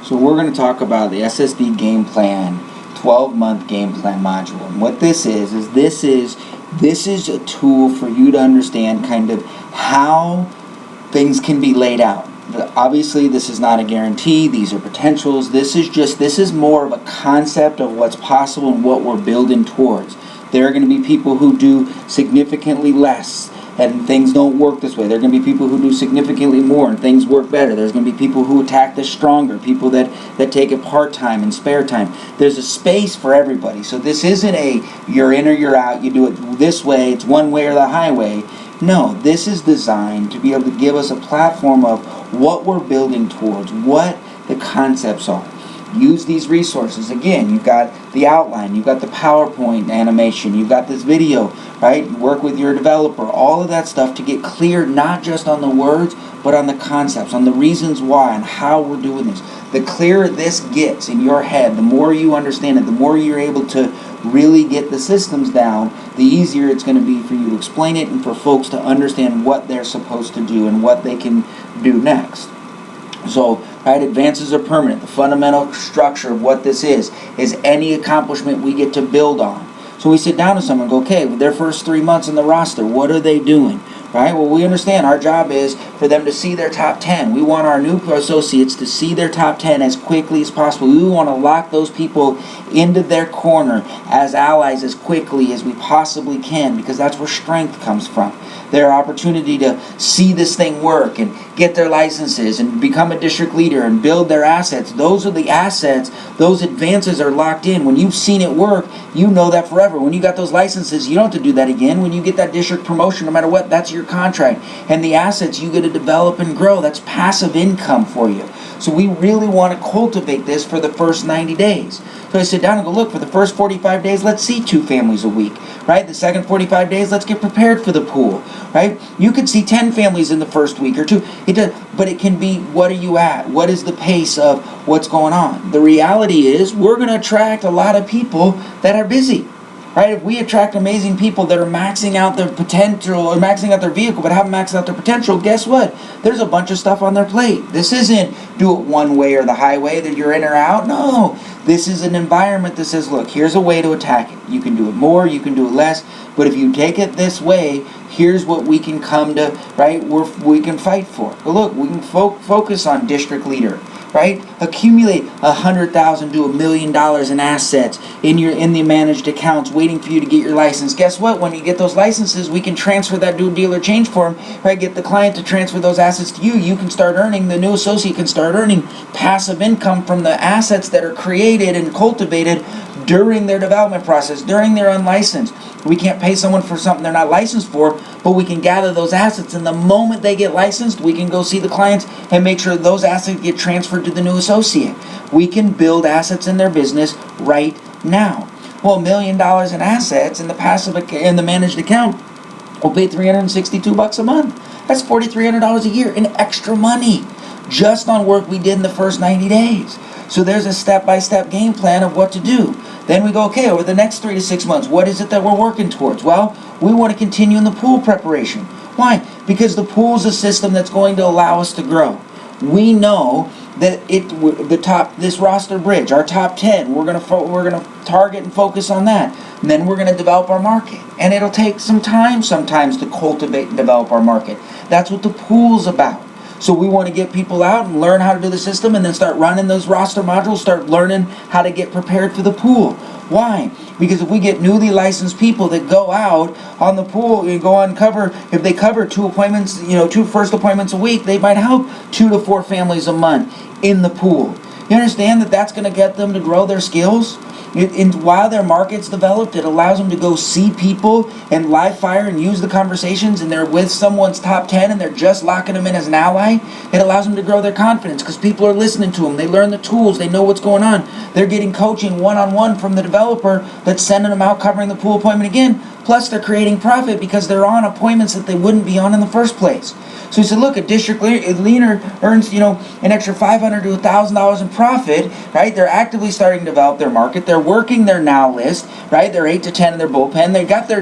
So we're going to talk about the SSD game plan, 12-month game plan module. And what this is this is a tool for you to understand kind of how things can be laid out. Obviously, this is not a guarantee. These are potentials. This is more of a concept of what's possible and what we're building towards. There are going to be people who do significantly less and things don't work this way. There are going to be people who do significantly more and things work better. There's going to be people who attack this stronger, people that take it part-time and spare time. There's a space for everybody. So this isn't a you're in or you're out, you do it this way, it's one way or the highway. No, this is designed to be able to give us a platform of what we're building towards, what the concepts are. Use these resources. Again, you've got the outline, you've got the PowerPoint animation, you've got this video, right? You work with your developer, all of that stuff to get clear not just on the words, but on the concepts, on the reasons why and how we're doing this. The clearer this gets in your head, the more you understand it, the more you're able to really get the systems down, the easier it's going to be for you to explain it and for folks to understand what they're supposed to do and what they can do next. So, right, advances are permanent. The fundamental structure of what this is any accomplishment we get to build on. So we sit down with someone and go, okay, with their first 3 months in the roster, what are they doing? Right? Well, we understand our job is for them to see their top 10. We want our new associates to see their top 10 as quickly as possible. We want to lock those people into their corner as allies as quickly as we possibly can, because that's where strength comes from. Their opportunity to see this thing work and get their licenses and become a district leader and build their assets. Those are the assets. Those advances are locked in. When you've seen it work, you know that forever. When you got those licenses, you don't have to do that again. When you get that district promotion, no matter what, that's your contract. And the assets you get to develop and grow, that's passive income for you. So we really want to cultivate this for the first 90 days. So I sit down and go, look, for the first 45 days, let's see 2 families a week, right? The second 45 days, let's get prepared for the pool, right? You could see 10 families in the first week or 2. But it can be, what are you at? What is the pace of what's going on? The reality is we're going to attract a lot of people that are busy. Right? If we attract amazing people that are maxing out their potential or maxing out their vehicle but haven't maxed out their potential, guess what? There's a bunch of stuff on their plate. This isn't do it one way or the highway that you're in or out. No. This is an environment that says, look, here's a way to attack it. You can do it more, you can do it less, but if you take it this way, here's what we can come to, right? We can fight for. But look, we can focus on district leader. Right? Accumulate $100,000 to $1 million in assets in the managed accounts, waiting for you to get your license. Guess what? When you get those licenses, we can transfer that to a dealer change form. Right? Get the client to transfer those assets to you. You can start earning. The new associate can start earning passive income from the assets that are created and cultivated during their development process, during their unlicensed. We can't pay someone for something they're not licensed for, but we can gather those assets, and the moment they get licensed, we can go see the clients and make sure those assets get transferred to the new associate. We can build assets in their business right now. Well, $1 million in assets in the managed account will pay $362 a month. That's $4,300 a year in extra money just on work we did in the first 90 days. So there's a step-by-step game plan of what to do. Then we go, okay, over the next 3 to 6 months, what is it that we're working towards? Well, we want to continue in the pool preparation. Why? Because the pool is a system that's going to allow us to grow. We know that this roster bridge, our top 10, we're going to target and focus on that. And then we're going to develop our market. And it'll take some time sometimes to cultivate and develop our market. That's what the pool's about. So we want to get people out and learn how to do the system and then start running those roster modules, start learning how to get prepared for the pool. Why? Because if we get newly licensed people that go out on the pool and go on cover, if they cover 2 first appointments a week, they might help 2 to 4 families a month in the pool. You understand that that's going to get them to grow their skills? While their market's developed, it allows them to go see people and live fire and use the conversations, and they're with someone's top 10 and they're just locking them in as an ally. It allows them to grow their confidence because people are listening to them. They learn the tools. They know what's going on. They're getting coaching one-on-one from the developer that's sending them out covering the pool appointment again. plus they're creating profit because they're on appointments that they wouldn't be on in the first place. So he said, look, a district leader earns, an extra $500 to $1,000 in profit, right? They're actively starting to develop their market. They're working their now list, right? They're 8 to 10 in their bullpen. They got their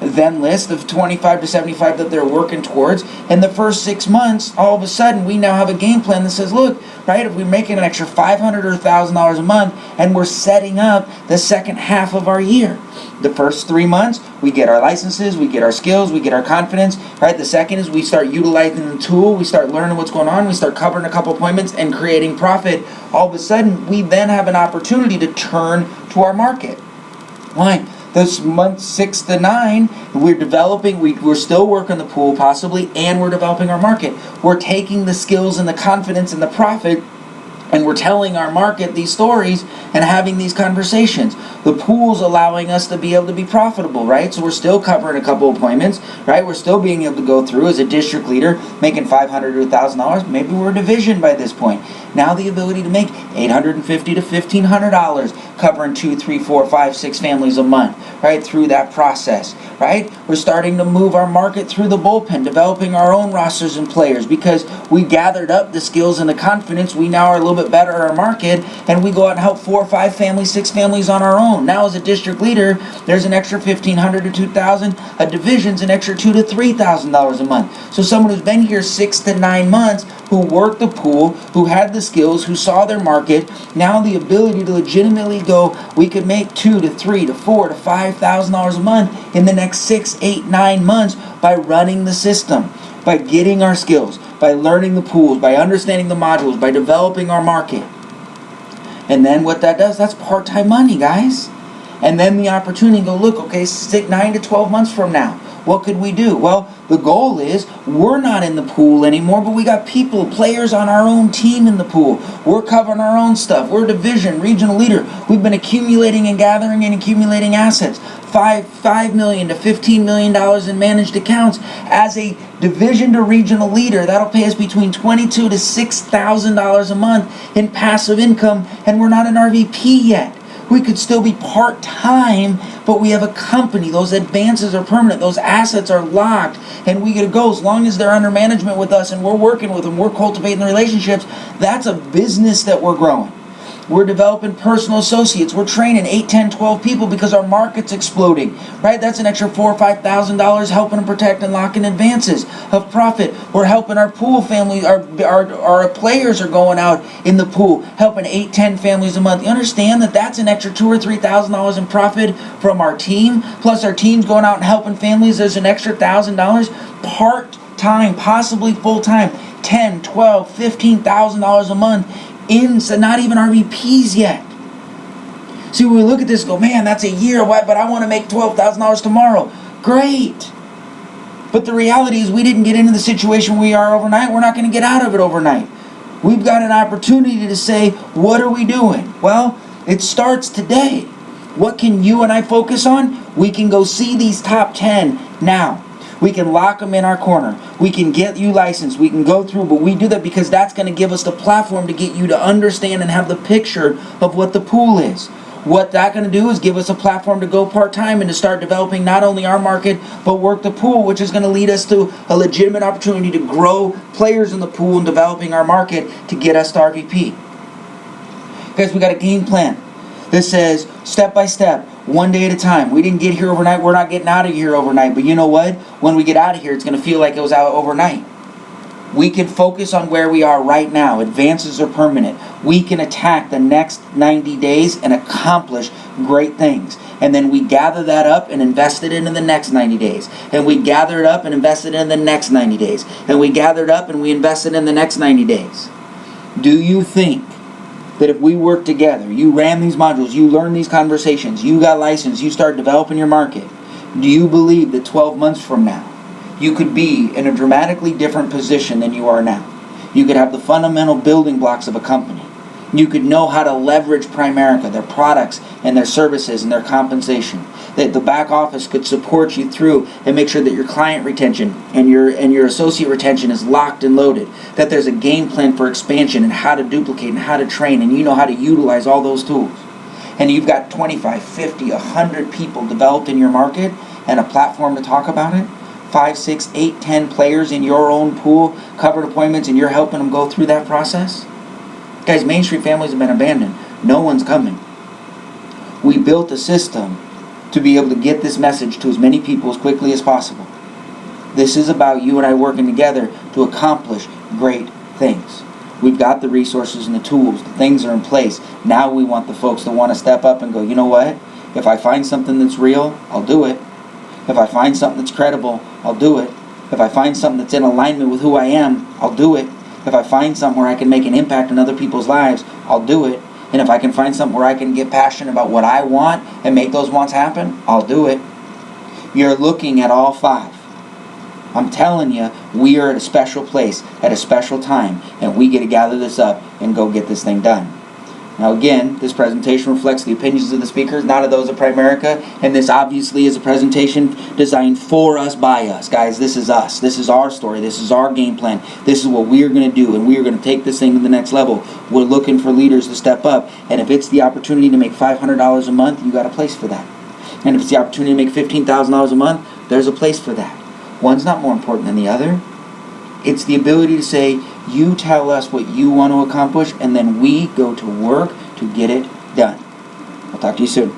then list of 25 to 75 that they're working towards. In the first 6 months, all of a sudden, we now have a game plan that says, look, right, if we're making an extra $500 or $1,000 a month, and we're setting up the second half of our year. The first 3 months, we get our licenses, we get our skills, we get our confidence, right? The second is we start utilizing the tool, we start learning what's going on, we start covering a couple appointments and creating profit. All of a sudden, we then have an opportunity to turn to our market. Why? This month 6 to 9, we're developing, we're still working the pool possibly, and we're developing our market. We're taking the skills and the confidence and the profit, and we're telling our market these stories and having these conversations. The pool's allowing us to be able to be profitable, right? So we're still covering a couple appointments, right? We're still being able to go through as a district leader, making $500 to $1,000. Maybe we're a division by this point. Now the ability to make $850 to $1,500, covering 2, 3, 4, 5, 6 families a month, right? Through that process, right? We're starting to move our market through the bullpen, developing our own rosters and players because we gathered up the skills and the confidence. We now are a little bit better at our market, and we go out and help 4 or 5 families, 6 families on our own. Now as a district leader, there's an extra $1,500 to $2,000. A division's an extra $2,000 to $3,000 a month. So someone who's been here 6 to 9 months, who worked the pool, who had the skills, who saw their market, now the ability to legitimately go, we could make $2,000 to $3,000 to $4,000 to $5,000 a month in the next 6, 8, 9 months by running the system, by getting our skills, by learning the pools, by understanding the modules, by developing our market. And then what that does, that's part-time money, guys. And then the opportunity to go, look, okay, 9 to 12 months from now, what could we do? Well, the goal is we're not in the pool anymore, but we got people, players on our own team in the pool. We're covering our own stuff. We're a division, regional leader. We've been accumulating and gathering and accumulating assets. $5 million to $15 million in managed accounts. As a division to regional leader, that'll pay us between $22,000 to $6,000 a month in passive income, and we're not an RVP yet. We could still be part-time, but we have a company. Those advances are permanent. Those assets are locked, and we get to go as long as they're under management with us and we're working with them, we're cultivating the relationships. That's a business that we're growing. We're developing personal associates. We're training 8, 10, 12 people because our market's exploding, right? That's an extra $4,000 or $5,000 helping them protect and lock in advances of profit. We're helping our pool family, our players are going out in the pool, helping 8, 10 families a month. You understand that that's an extra $2,000 or $3,000 in profit from our team, plus our team's going out and helping families. There's an extra $1,000 part-time, possibly full-time, $10,000, $12,000, $15,000 a month. So not even RVPs yet. See, when we look at this and go, man, that's a year, but I want to make $12,000 tomorrow. Great. But the reality is we didn't get into the situation we are overnight. We're not going to get out of it overnight. We've got an opportunity to say, what are we doing? Well, it starts today. What can you and I focus on? We can go see these top 10 now. We can lock them in our corner. We can get you licensed. We can go through, but we do that because that's going to give us the platform to get you to understand and have the picture of what the pool is. What that's going to do is give us a platform to go part-time and to start developing not only our market, but work the pool, which is going to lead us to a legitimate opportunity to grow players in the pool and developing our market to get us to RVP. Guys, we got a game plan that says step by step, one day at a time. We didn't get here overnight. We're not getting out of here overnight. But you know what? When we get out of here, it's going to feel like it was out overnight. We can focus on where we are right now. Advances are permanent. We can attack the next 90 days and accomplish great things. And then we gather that up and invest it into the next 90 days. And we gather it up and invest it in the next 90 days. And we gather it up and we invest it in the next 90 days. Do you think that if we work together, you ran these modules, you learned these conversations, you got licensed, you start developing your market, do you believe that 12 months from now, you could be in a dramatically different position than you are now? You could have the fundamental building blocks of a company. You could know how to leverage Primerica, their products and their services and their compensation. That the back office could support you through and make sure that your client retention and your associate retention is locked and loaded. That there's a game plan for expansion and how to duplicate and how to train, and you know how to utilize all those tools. And you've got 25, 50, 100 people developed in your market, and a platform to talk about it, 5, 6, 8, 10 players in your own pool, covered appointments, and you're helping them go through that process? Guys, Main Street families have been abandoned. No one's coming. We built a system to be able to get this message to as many people as quickly as possible. This is about you and I working together to accomplish great things. We've got the resources and the tools. The things are in place. Now we want the folks that want to step up and go, you know what? If I find something that's real, I'll do it. If I find something that's credible, I'll do it. If I find something that's in alignment with who I am, I'll do it. If I find something where I can make an impact in other people's lives, I'll do it. And if I can find something where I can get passionate about what I want and make those wants happen, I'll do it. You're looking at all 5. I'm telling you, we are at a special place, at a special time, and we get to gather this up and go get this thing done. Now again, this presentation reflects the opinions of the speakers, not of those of Primerica, and this obviously is a presentation designed for us, by us. Guys, this is us. This is our story. This is our game plan. This is what we are going to do, and we are going to take this thing to the next level. We're looking for leaders to step up, and if it's the opportunity to make $500 a month, you got a place for that. And if it's the opportunity to make $15,000 a month, there's a place for that. One's not more important than the other. It's the ability to say, you tell us what you want to accomplish, and then we go to work to get it done. I'll talk to you soon.